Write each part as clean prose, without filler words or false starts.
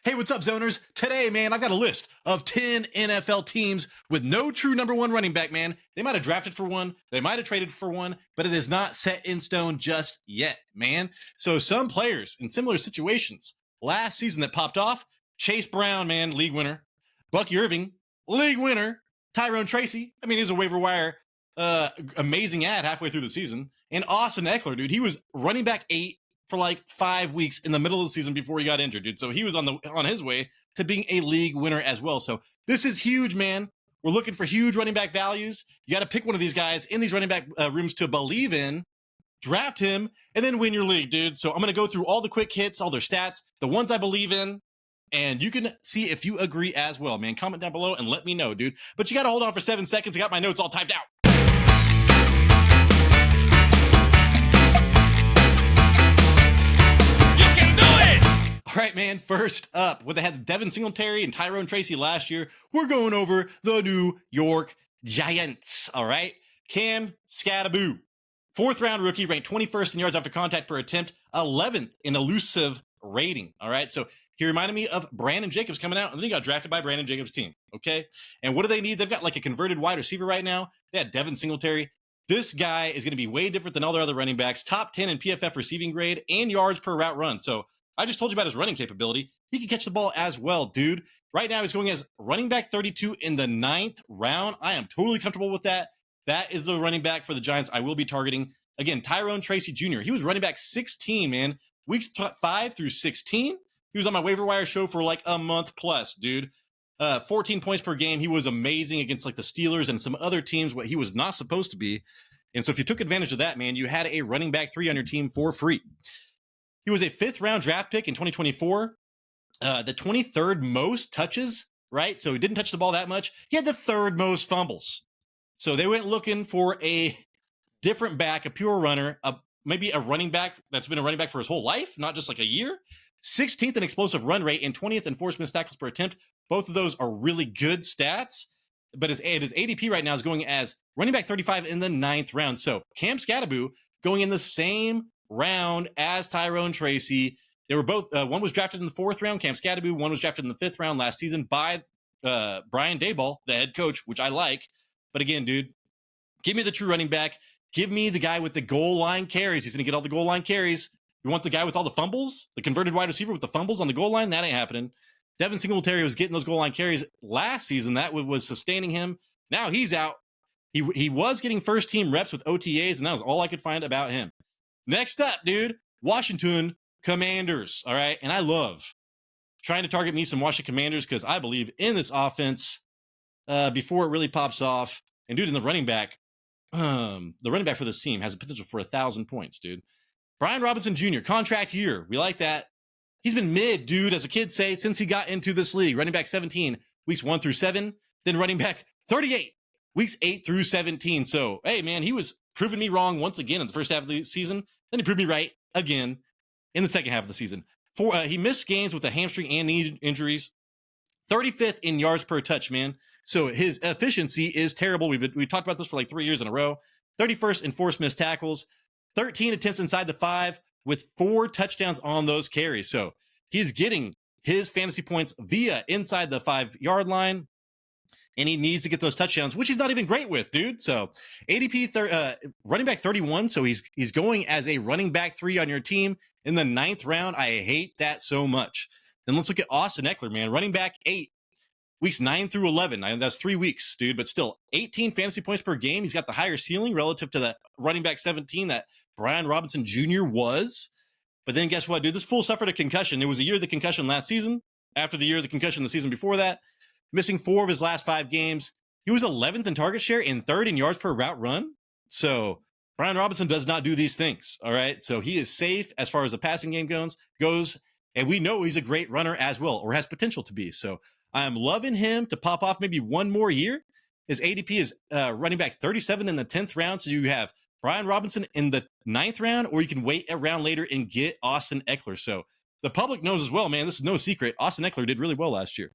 Hey, what's up, Zoners? Today, man, I've got a list of 10 NFL teams with no true number one running back, man. They might have drafted for one, they might have traded for one, but it is not set in stone just yet, man. So some players in similar situations last season that popped off, Chase Brown, man, league winner. Bucky Irving, league winner. Tyrone Tracy, I mean, he's a waiver wire amazing ad halfway through the season. And Austin Eckler, dude, he was running back 8 for like 5 weeks in the middle of the season before he got injured, dude. So he was on his way to being a league winner as well. So this is huge, man. We're looking for huge running back values. You got to pick one of these guys in these running back rooms to believe in, draft him, and then win your league, dude. So I'm going to go through all the quick hits, all their stats, the ones I believe in, and you can see if you agree as well, man. Comment down below and let me know, dude. But you got to hold on for 7 seconds. I got my notes all typed out. All right, man, first up, what they had Devin Singletary and Tyrone Tracy last year, we're going over the New York Giants, all right? Cam Skattebo, 4th-round rookie, ranked 21st in yards after contact per attempt, 11th in elusive rating, all right? So he reminded me of Brandon Jacobs coming out, and then he got drafted by Brandon Jacobs' team, okay? And what do they need? They've got like a converted wide receiver right now. They had Devin Singletary. This guy is going to be way different than all their other running backs, top 10 in PFF receiving grade and yards per route run. So I just told you about his running capability. He can catch the ball as well, dude. Right now, he's going as running back 32 in the 9th round. I am totally comfortable with that. That is the running back for the Giants I will be targeting. Again, Tyrone Tracy Jr. He was running back 16, man. Weeks 5 through 16. He was on my waiver wire show for like a month plus, dude. 14 points per game. He was amazing against like the Steelers and some other teams what he was not supposed to be. And so if you took advantage of that, man, you had a running back 3 on your team for free. He was a 5th-round draft pick in 2024, the 23rd most touches, right? So he didn't touch the ball that much. He had the 3rd most fumbles. So they went looking for a different back, a pure runner, maybe a running back that's been a running back for his whole life, not just like a year. 16th in explosive run rate and 20th in forced missed tackles per attempt. Both of those are really good stats. But his ADP right now is going as running back 35 in the 9th round. So Cam Skattebo going in the same round as Tyrone Tracy. They were both, one was drafted in the 4th round, Cam Skattebo. One was drafted in the 5th round last season by Brian Daboll, the head coach, which I like. But again, dude, give me the true running back. Give me the guy with the goal line carries. He's going to get all the goal line carries. You want the guy with all the fumbles, the converted wide receiver with the fumbles on the goal line? That ain't happening. Devin Singletary was getting those goal line carries last season. That was sustaining him. Now he's out. He was getting first-team reps with OTAs, and that was all I could find about him. Next up, dude, Washington Commanders, all right? And I love trying to target me some Washington Commanders because I believe in this offense before it really pops off. And, dude, in the running back for this team has a potential for 1,000 points, dude. Brian Robinson Jr., contract year. We like that. He's been mid, dude, as the kids say, since he got into this league. Running back 17, weeks 1 through 7. Then running back 38, weeks 8 through 17. So, hey, man, he was proving me wrong once again in the first half of the season. Then he proved me right again in the second half of the season. He missed games with a hamstring and knee injuries. 35th in yards per touch, man. So his efficiency is terrible. We talked about this for like 3 years in a row. 31st in forced missed tackles. 13 attempts inside the 5 with 4 touchdowns on those carries. So he's getting his fantasy points via inside the 5-yard line. And he needs to get those touchdowns, which he's not even great with, dude. So ADP running back 31. So he's going as a running back 3 on your team in the 9th round. I hate that so much. Then let's look at Austin Eckler, man. Running back 8, weeks 9 through 11. That's 3 weeks, dude. But still, 18 fantasy points per game. He's got the higher ceiling relative to the running back 17 that Brian Robinson Jr. was. But then guess what, dude? This fool suffered a concussion. It was a year of the concussion last season. After the year of the concussion the season before that. Missing 4 of his last 5 games. He was 11th in target share and 3rd in yards per route run. So Brian Robinson does not do these things, all right? So he is safe as far as the passing game goes, and we know he's a great runner as well, or has potential to be. So I am loving him to pop off maybe one more year. His ADP is running back 37 in the 10th round, so you have Brian Robinson in the 9th round, or you can wait a round later and get Austin Eckler. So the public knows as well, man, this is no secret. Austin Eckler did really well last year.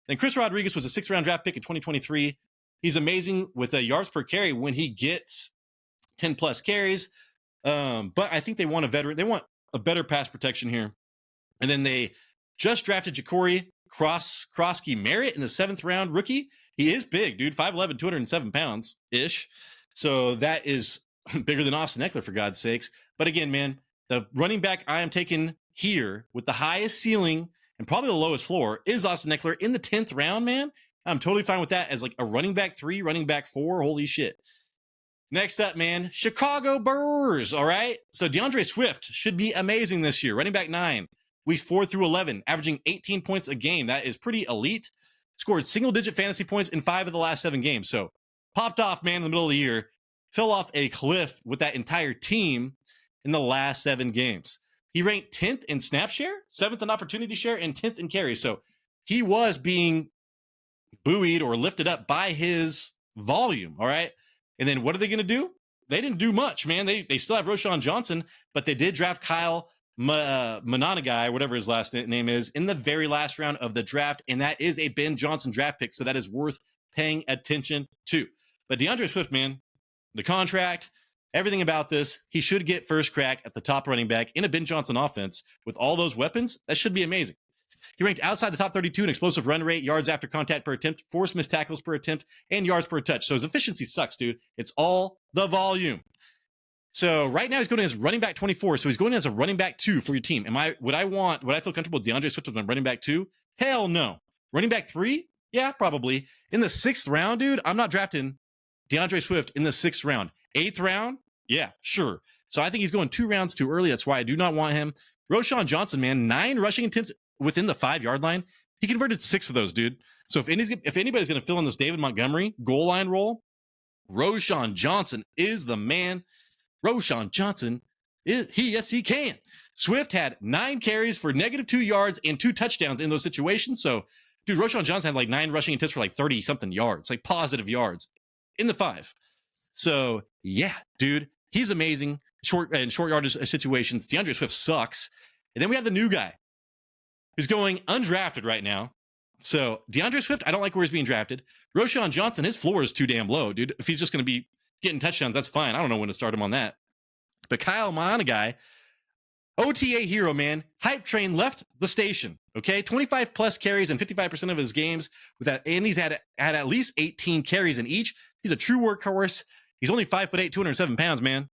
Then Chris Rodriguez was a 6th-round draft pick in 2023. He's amazing with yards per carry when he gets 10-plus carries. But I think they want a veteran. They want a better pass protection here. And then they Just drafted Ja'Cory Krosky Merritt in the 7th round, rookie. He is big, dude. 5'11", 207 pounds ish. So that is bigger than Austin Eckler, for God's sakes. But again, man, the running back I am taking here with the highest ceiling and probably the lowest floor is Austin Eckler in the 10th round, man. I'm totally fine with that as like a running back 3, running back 4. Holy shit. Next up, man, Chicago Bears. All right. So DeAndre Swift should be amazing this year. Running back 9, weeks 4 through 11, averaging 18 points a game. That is pretty elite. Scored single-digit fantasy points in 5 of the last 7 games. So popped off, man, in the middle of the year. Fell off a cliff with that entire team in the last 7 games. He ranked 10th in snap share, 7th in opportunity share, and 10th in carries. So he was being buoyed or lifted up by his volume, all right? And then what are they going to do? They didn't do much, man. They still have Roschon Johnson, but they did draft Kyle Monanagai, whatever his last name is, in the very last round of the draft, and that is a Ben Johnson draft pick, so that is worth paying attention to. But DeAndre Swift, man, the contract, everything about this, he should get first crack at the top running back in a Ben Johnson offense with all those weapons. That should be amazing. He ranked outside the top 32 in explosive run rate, yards after contact per attempt, forced missed tackles per attempt, and yards per touch. So his efficiency sucks, dude. It's all the volume. So right now he's going as running back 24. So he's going as a running back 2 for your team. Would I feel comfortable with DeAndre Swift with my running back 2? Hell no. Running back 3? Yeah, probably. In the 6th round, dude, I'm not drafting DeAndre Swift in the 6th round. 8th round? Yeah, sure. So I think he's going 2 rounds too early. That's why I do not want him. Roschon Johnson, man, 9 rushing attempts within the 5-yard line. He converted 6 of those, dude. So if anybody's going to fill in this David Montgomery goal line role, Roschon Johnson is the man. Roschon Johnson, yes, he can. Swift had 9 carries for -2 yards and 2 touchdowns in those situations. So, dude, Roschon Johnson had like 9 rushing attempts for like 30-something yards, like positive yards in the 5. So, yeah, dude, he's amazing. Short yardage situations. DeAndre Swift sucks. And then we have the new guy who's going undrafted right now. So DeAndre Swift, I don't like where he's being drafted. Roschon Johnson, his floor is too damn low, dude. If he's just going to be getting touchdowns, that's fine. I don't know when to start him on that. But Kyle Monanagai, OTA hero, man. Hype train left the station, okay? 25 plus carries in 55% of his games with that, and he's had at least 18 carries in each. He's a true workhorse. He's only 5'8", 207 pounds, man.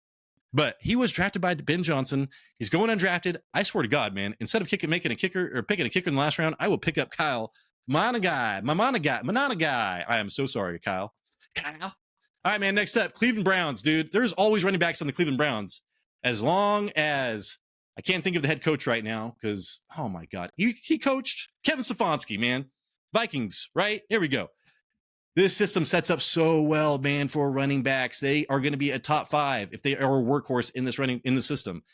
But he was drafted by Ben Johnson. He's going undrafted. I swear to God, man, instead of picking a kicker in the last round, I will pick up Kyle Monanagai. I am so sorry, Kyle. All right, man, next up, Cleveland Browns, dude. There's always running backs on the Cleveland Browns. As long as I can't think of the head coach right now because, oh, my God. He coached Kevin Stefanski, man. Vikings, right? Here we go. This system sets up so well, man, for running backs. They are going to be a top 5 if they are a workhorse in the system.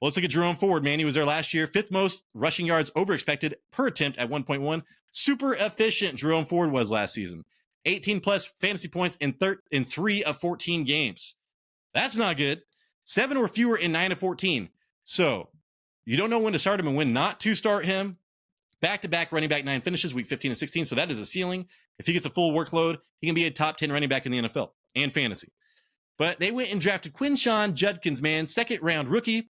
Well, let's look at Jerome Ford, man. He was there last year. 5th most rushing yards over expected per attempt at 1.1. Super efficient Jerome Ford was last season. 18 plus fantasy points in 3 of 14 games. That's not good. 7 or fewer in 9 of 14. So you don't know when to start him and when not to start him. Back-to-back running back 9 finishes, week 15 and 16. So that is a ceiling. If he gets a full workload, he can be a top 10 running back in the NFL and fantasy. But they went and drafted Quinshon Judkins, man, 2nd round rookie.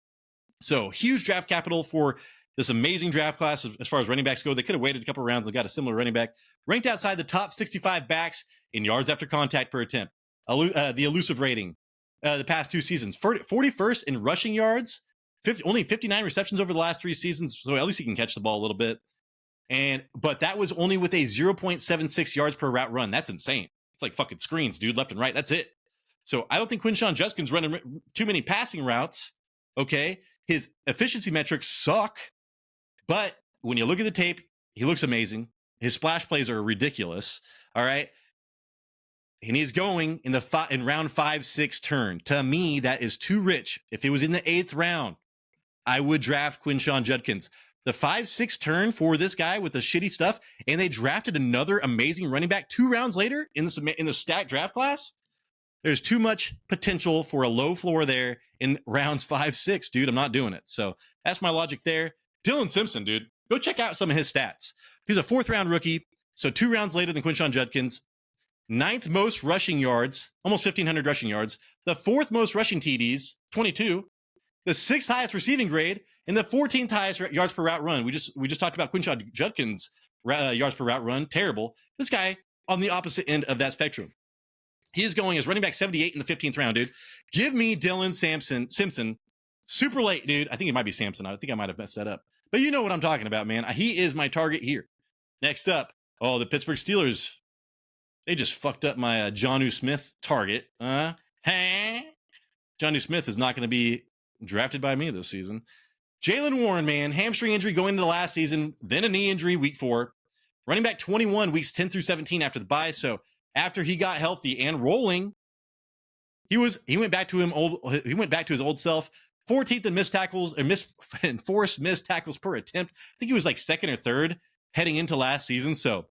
So huge draft capital for this amazing draft class as far as running backs go. They could have waited a couple rounds and got a similar running back. Ranked outside the top 65 backs in yards after contact per attempt. The elusive rating the past 2 seasons. 41st in rushing yards. Only 59 receptions over the last 3 seasons. So at least he can catch the ball a little bit. But that was only with a 0.76 yards per route run. That's insane. It's like fucking screens, dude, left and right. That's it. So I don't think Quinshon Judkins running too many passing routes. Okay. His efficiency metrics suck. But when you look at the tape, he looks amazing. His splash plays are ridiculous. All right. And he's going in round 5-6 turn. To me, that is too rich. If it was in the 8th round, I would draft Quinshon Judkins. The 5-6 turn for this guy with the shitty stuff, and they drafted another amazing running back 2 rounds later in the stacked draft class. There's too much potential for a low floor there in rounds 5-6, dude. I'm not doing it. So that's my logic there. Dylan Simpson, dude, go check out some of his stats. He's a 4th round rookie, so 2 rounds later than Quinshon Judkins. 9th most rushing yards, almost 1,500 rushing yards. The 4th most rushing TDs, 22. the 6th highest receiving grade, and the 14th highest yards per route run. We just talked about Quinshon Judkins' yards per route run. Terrible. This guy on the opposite end of that spectrum. He is going as running back 78 in the 15th round, dude. Give me Dylan Simpson. Super late, dude. I think it might be Sampson. I think I might have messed that up. But you know what I'm talking about, man. He is my target here. Next up, the Pittsburgh Steelers. They just fucked up my Jonnu Smith target. Jonnu Smith is not going to be drafted by me this season. Jaylen Warren, man. Hamstring injury going into the last season, then a knee injury week 4. Running back 21 weeks 10 through 17 after the bye. So after he got healthy and rolling, he went back to his old self. 14th in missed tackles and forced missed tackles per attempt. I think he was like 2nd or 3rd heading into last season. So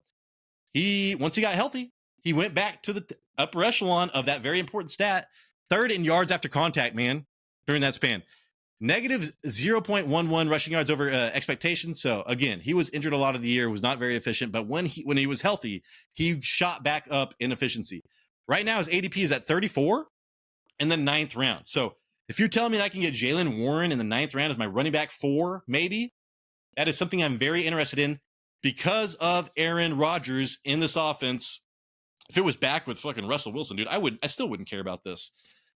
once he got healthy, he went back to the upper echelon of that very important stat. 3rd in yards after contact, man, during that span. Negative 0.11 rushing yards over expectations. So again, he was injured a lot of the year, was not very efficient, but when he was healthy, he shot back up in efficiency. Right now, his ADP is at 34 in the 9th round. So if you're telling me that I can get Jaylen Warren in the 9th round as my running back 4, maybe, that is something I'm very interested in because of Aaron Rodgers in this offense. If it was back with fucking Russell Wilson, dude, I still wouldn't care about this.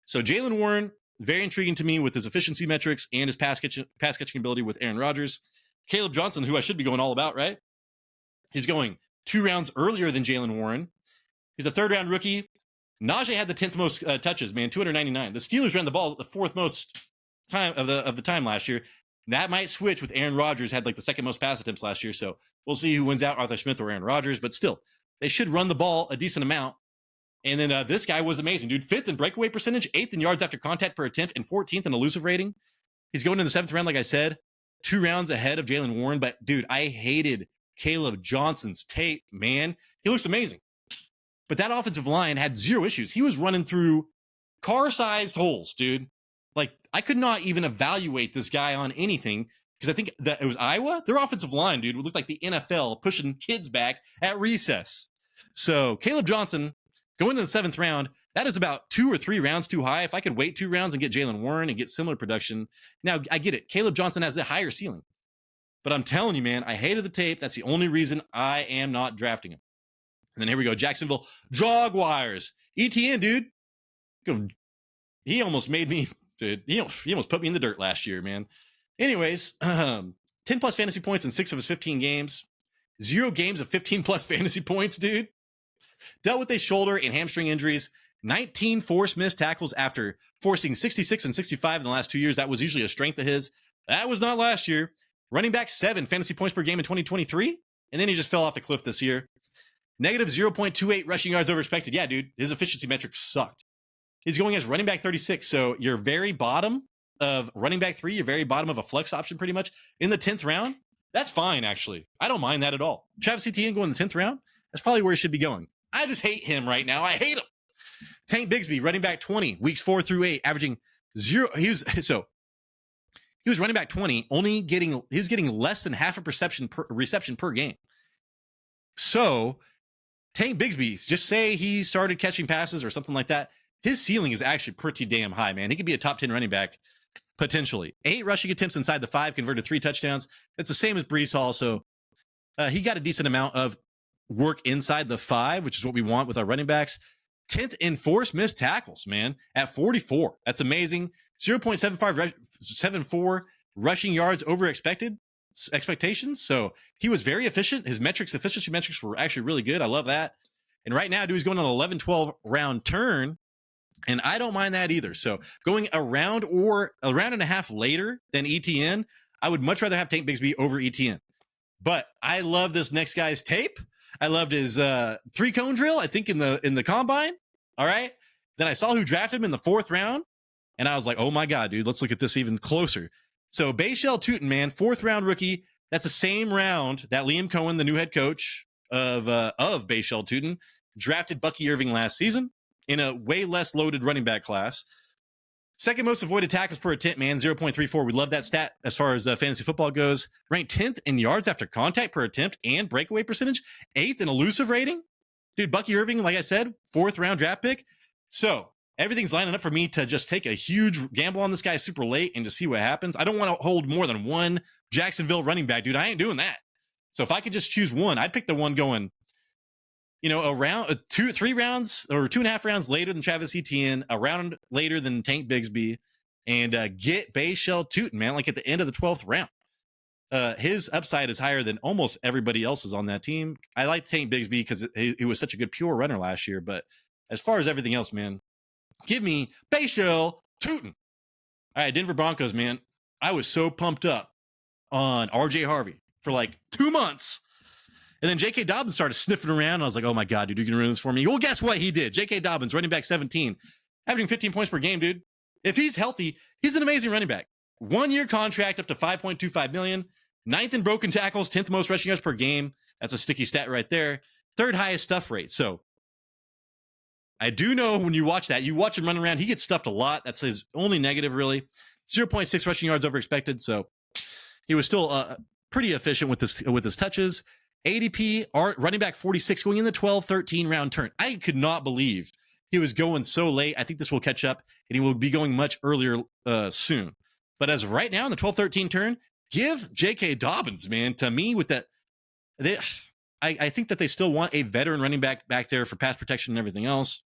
So Jaylen Warren, very intriguing to me with his efficiency metrics and his pass catching ability with Aaron Rodgers. Caleb Johnson, who I should be going all about, right? He's going 2 rounds earlier than Jaylen Warren. He's a 3rd round rookie. Najee had the 10th most touches, man, 299. The Steelers ran the ball the 4th most time of the time last year. That might switch with Aaron Rodgers, had like the 2nd most pass attempts last year. So we'll see who wins out, Arthur Smith or Aaron Rodgers. But still, they should run the ball a decent amount. And then this guy was amazing, dude. 5th in breakaway percentage, 8th in yards after contact per attempt, and 14th in elusive rating. He's going in the 7th round, like I said, 2 rounds ahead of Jaylen Warren. But, dude, I hated Caleb Johnson's tape, man. He looks amazing. But that offensive line had 0 issues. He was running through car-sized holes, dude. Like, I could not even evaluate this guy on anything because I think that it was Iowa. Their offensive line, dude, would look like the NFL pushing kids back at recess. So, Caleb Johnson going to the 7th round, that is about 2 or 3 rounds too high. If I could wait 2 rounds and get Jaylen Warren and get similar production. Now, I get it. Caleb Johnson has a higher ceiling. But I'm telling you, man, I hated the tape. That's the only reason I am not drafting him. And then here we go. Jacksonville Jaguars. ETN, dude. He almost made me, dude. He almost put me in the dirt last year, man. Anyways, 10 plus fantasy points in 6 of his 15 games. 0 games of 15 plus fantasy points, dude. Dealt with a shoulder and hamstring injuries. 19 forced missed tackles after forcing 66 and 65 in the last 2 years. That was usually a strength of his. That was not last year. Running back 7 fantasy points per game in 2023. And then he just fell off the cliff this year. Negative 0.28 rushing yards over expected. Yeah, dude, his efficiency metrics sucked. He's going as running back 36. So you're very bottom of running back 3. You're very bottom of a flex option pretty much. In the 10th round, that's fine, actually. I don't mind that at all. Travis Etienne going in the 10th round, that's probably where he should be going. I just hate him right now. I hate him. Tank Bigsby, running back 20, weeks 4 through 8, averaging 0. He was running back 20, he was getting less than half a reception per game. So Tank Bigsby, just say he started catching passes or something like that. His ceiling is actually pretty damn high, man. He could be a top 10 running back potentially. 8 rushing attempts inside the 5, converted 3 touchdowns. That's the same as Breece Hall. So he got a decent amount of work inside the 5, which is what we want with our running backs. 10th in forced missed tackles, man, at 44. That's amazing. 0.74 rushing yards over expectations. So he was very efficient. His efficiency metrics were actually really good. I love that. And right now, dude, he's going on an 11-12 round turn. And I don't mind that either. So going a round and a half later than ETN, I would much rather have Tank Bigsby over ETN. But I love this next guy's tape. I loved his 3-cone drill, I think, in the combine. All right. Then I saw who drafted him in the 4th round. And I was like, oh my God, dude, let's look at this even closer. So Bayshell Tootin, man, 4th round rookie. That's the same round that Liam Cohen, the new head coach of Bayshell Tootin, drafted Bucky Irving last season in a way less loaded running back class. 2nd most avoided tackles per attempt, man, 0.34. We love that stat as far as fantasy football goes. Ranked 10th in yards after contact per attempt and breakaway percentage. 8th in elusive rating. Dude, Bucky Irving, like I said, 4th round draft pick. So everything's lining up for me to just take a huge gamble on this guy super late and just see what happens. I don't want to hold more than one Jacksonville running back, dude. I ain't doing that. So if I could just choose one, I'd pick the one going, around 3 rounds or 2.5 rounds later than Travis Etienne, a round later than Tank Bigsby, and get Bayshell Tootin, man, like at the end of the 12th round. His upside is higher than almost everybody else's on that team. I like Tank Bigsby because he was such a good pure runner last year. But as far as everything else, man, give me Bayshell Tootin. All right, Denver Broncos, man. I was so pumped up on RJ Harvey for like 2 months. And then J.K. Dobbins started sniffing around. And I was like, oh my God, dude, you're going to ruin this for me. Well, guess what he did? J.K. Dobbins, running back 17, averaging 15 points per game, dude. If he's healthy, he's an amazing running back. 1-year contract up to $5.25 million. 9th in broken tackles, 10th most rushing yards per game. That's a sticky stat right there. 3rd highest stuff rate. So I do know when you watch that, you watch him run around, he gets stuffed a lot. That's his only negative, really. 0.6 rushing yards over expected. So he was still pretty efficient with his touches. ADP, running back 46, going in the 12-13 round turn. I could not believe he was going so late. I think this will catch up, and he will be going much earlier soon. But as of right now, in the 12-13 turn, give J.K. Dobbins, man, to me with that. I think that they still want a veteran running back there for pass protection and everything else,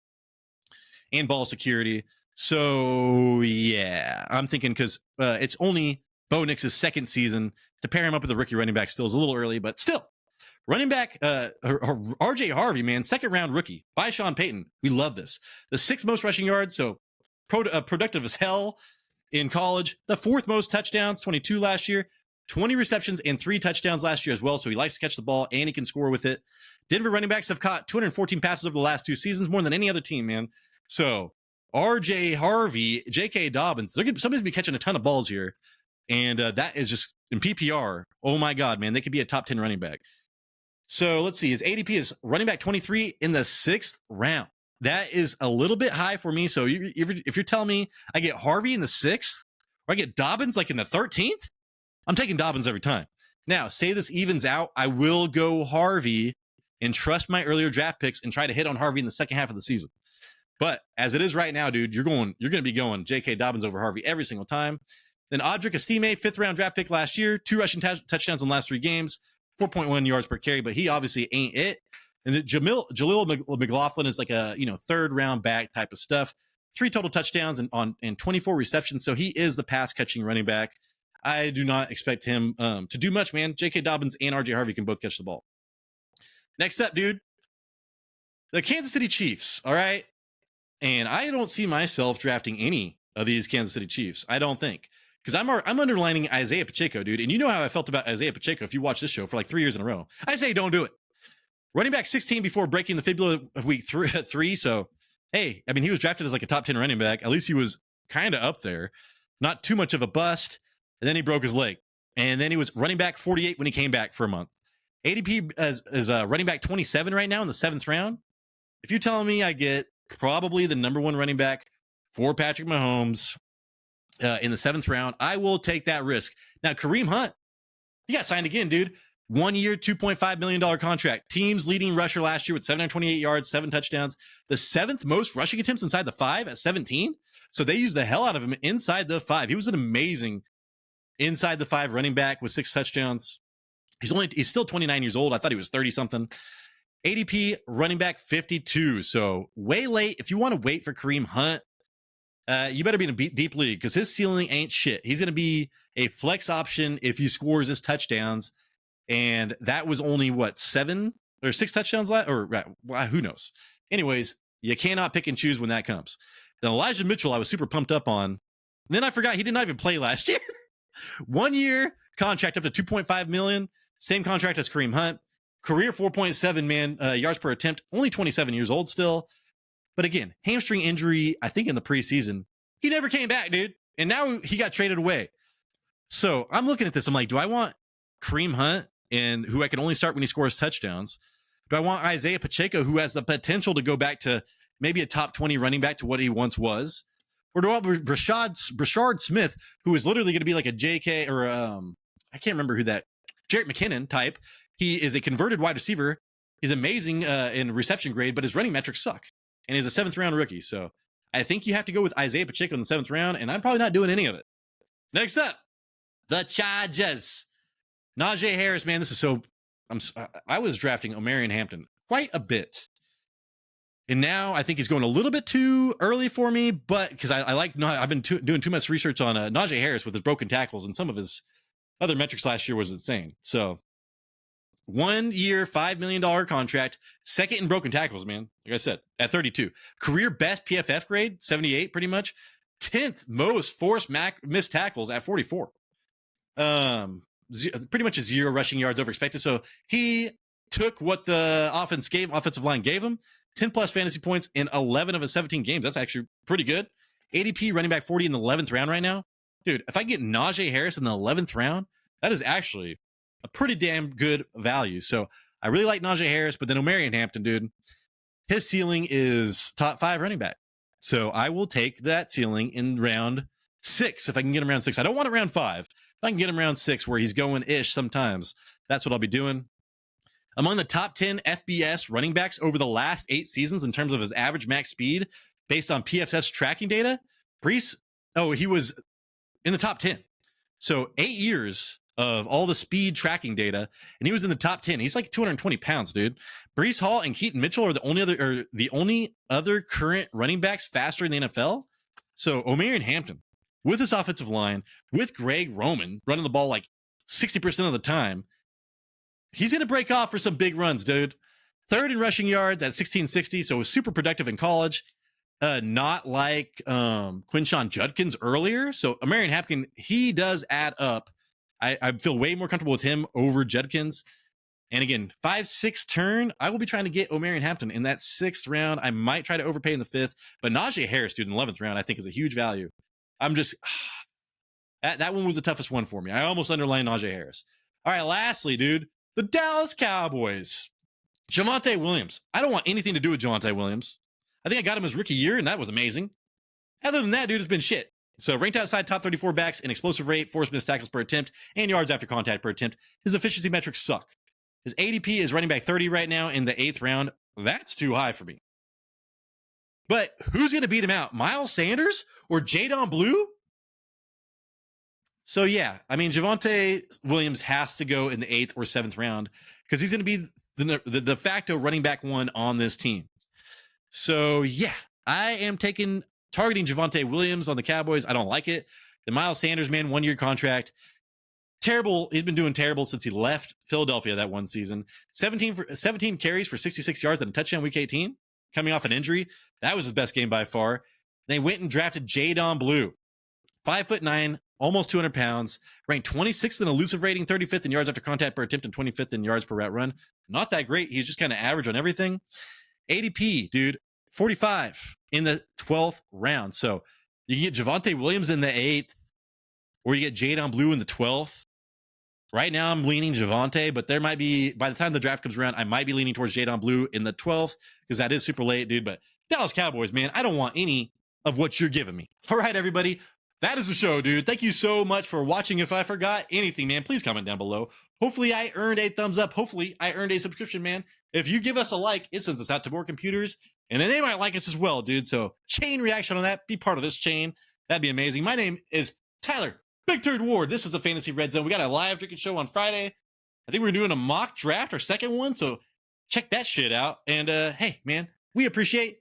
and ball security. So, yeah, I'm thinking because it's only Bo Nix's 2nd season. To pair him up with a rookie running back still is a little early, but still. Running back, RJ Harvey, man, 2nd round rookie by Sean Payton. We love this. The 6th most rushing yards, so productive as hell in college. The 4th most touchdowns, 22 last year. 20 receptions and 3 touchdowns last year as well. So he likes to catch the ball and he can score with it. Denver running backs have caught 214 passes over the last 2 seasons, more than any other team, man. So RJ Harvey, J.K. Dobbins, somebody's going to be catching a ton of balls here. And that is just in PPR. Oh my God, man, they could be a top 10 running back. So let's see. His ADP is running back 23 in the 6th round. That is a little bit high for me. So if you're telling me I get Harvey in the 6th or I get Dobbins like in the 13th, I'm taking Dobbins every time. Now, say this evens out, I will go Harvey and trust my earlier draft picks and try to hit on Harvey in the second half of the season. But as it is right now, dude, you're going to be going J.K. Dobbins over Harvey every single time. Then Audric Estime, 5th round draft pick last year, 2 rushing touchdowns in the last 3 games, 4.1 yards per carry, but he obviously ain't it. And then Jaleel McLaughlin is like a 3rd round back type of stuff. 3 total touchdowns and 24 receptions. So he is the pass catching running back. I do not expect him to do much, man. J.K. Dobbins and RJ Harvey can both catch the ball. Next up, dude, the Kansas City Chiefs. All right. And I don't see myself drafting any of these Kansas City Chiefs. I don't think. Because I'm underlining Isaiah Pacheco, dude. And you know how I felt about Isaiah Pacheco if you watch this show for like 3 years in a row. I say don't do it. Running back 16 before breaking the fibula week 3. So, hey, I mean, he was drafted as like a top 10 running back. At least he was kind of up there. Not too much of a bust. And then he broke his leg. And then he was running back 48 when he came back for a month. ADP is running back 27 right now in the 7th round. If you're telling me I get probably the number 1 running back for Patrick Mahomes in the 7th round, I will take that risk. Now, Kareem Hunt, he got signed again, dude. 1 year, $2.5 million contract. Team's leading rusher last year with 728 yards, 7 touchdowns. The 7th most rushing attempts inside the 5 at 17. So they used the hell out of him inside the 5. He was an amazing inside the 5 running back with 6 touchdowns. He's still 29 years old. I thought he was 30 something. ADP running back 52. So way late. If you want to wait for Kareem Hunt, you better be in a deep league because his ceiling ain't shit. He's going to be a flex option if he scores his touchdowns. And that was only 7 or 6 touchdowns last, or who knows? Anyways, you cannot pick and choose when that comes. Then Elijah Mitchell, I was super pumped up on. And then I forgot he did not even play last year. 1 year contract up to $2.5 million. Same contract as Kareem Hunt. Career 4.7 yards per attempt. Only 27 years old still. But again, hamstring injury, I think in the preseason. He never came back, dude. And now he got traded away. So I'm looking at this. I'm like, do I want Kareem Hunt, and who I can only start when he scores touchdowns? Do I want Isaiah Pacheco, who has the potential to go back to maybe a top 20 running back to what he once was? Or do I want Brashard Smith, who is literally going to be like a JK or I can't remember who that, Jarrett McKinnon type. He is a converted wide receiver. He's amazing in reception grade, but his running metrics suck. And he's a 7th round rookie. So I think you have to go with Isaiah Pacheco in the 7th round, and I'm probably not doing any of it. Next up, the Chargers. Najee Harris, man, this is so. I was drafting Omarion Hampton quite a bit. And now I think he's going a little bit too early for me, but because I've been doing too much research on Najee Harris with his broken tackles, and some of his other metrics last year was insane. So 1 year, $5 million contract, second in broken tackles, man. Like I said, at 32. Career best PFF grade, 78 pretty much. 10th most forced missed tackles at 44. Pretty much a 0 rushing yards over expected. So he took what the offensive line gave him. 10 plus fantasy points in 11 of his 17 games. That's actually pretty good. ADP running back 40 in the 11th round right now. Dude, if I get Najee Harris in the 11th round, that is actually a pretty damn good value. So I really like Najee Harris, but then Omarion Hampton, dude, his ceiling is top 5 running back. So I will take that ceiling in round 6 if I can get him around 6. I don't want it round 5. If I can get him around 6 where he's going-ish sometimes, that's what I'll be doing. Among the top 10 FBS running backs over the last 8 seasons in terms of his average max speed based on PFF's tracking data, he was in the top 10. So 8 years of all the speed tracking data, and he was in the top 10. He's like 220 pounds, dude. Breece Hall and Keaton Mitchell are the only other current running backs faster in the NFL. So Omarion Hampton, with his offensive line, with Greg Roman running the ball like 60% of the time, he's going to break off for some big runs, dude. 3rd in rushing yards at 1660, so was super productive in college. Not like Quinshon Judkins earlier. So Omarion Hampton, he does add up. I feel way more comfortable with him over Judkins. And again, 5-6 turn, I will be trying to get Omarion Hampton in that 6th round. I might try to overpay in the 5th, but Najee Harris, dude, in the 11th round, I think is a huge value. I'm just, that one was the toughest one for me. I almost underlined Najee Harris. All right, lastly, dude, the Dallas Cowboys. Javonte Williams. I don't want anything to do with Javonte Williams. I think I got him his rookie year, and that was amazing. Other than that, dude, it's been shit. So ranked outside top 34 backs in explosive rate, forced missed tackles per attempt, and yards after contact per attempt. His efficiency metrics suck. His ADP is running back 30 right now in the 8th round. That's too high for me. But who's going to beat him out? Miles Sanders or Jadon Blue? So yeah, I mean, Javonte Williams has to go in the 8th or 7th round because he's going to be the de facto running back 1 on this team. So yeah, I am targeting Javonte Williams on the Cowboys. I don't like it. The Miles Sanders, man, 1 year contract. Terrible. He's been doing terrible since he left Philadelphia that one season. 17 carries for 66 yards and a touchdown week 18, coming off an injury. That was his best game by far. They went and drafted Jadon Blue, 5'9", almost 200 pounds, ranked 26th in elusive rating, 35th in yards after contact per attempt, and 25th in yards per route run. Not that great. He's just kind of average on everything. ADP, dude, 45 in the 12th round. So you can get Javonte Williams in the 8th, or you get Jadon Blue in the 12th. Right now, I'm leaning Javonte, but there might be, by the time the draft comes around, I might be leaning towards Jadon Blue in the 12th because that is super late, dude. But Dallas Cowboys, man, I don't want any of what you're giving me. All right, everybody. That is the show, dude. Thank you so much for watching. If I forgot anything, man, please comment down below. Hopefully, I earned a thumbs up. Hopefully, I earned a subscription, man. If you give us a like, it sends us out to more computers, and then they might like us as well, dude. So, chain reaction on that. Be part of this chain. That'd be amazing. My name is Tyler Big Turd Ward. This is the Fantasy Red Zone. We got a live drinking show on Friday. I think we're doing a mock draft, our second one. So check that shit out. And hey, man, we appreciate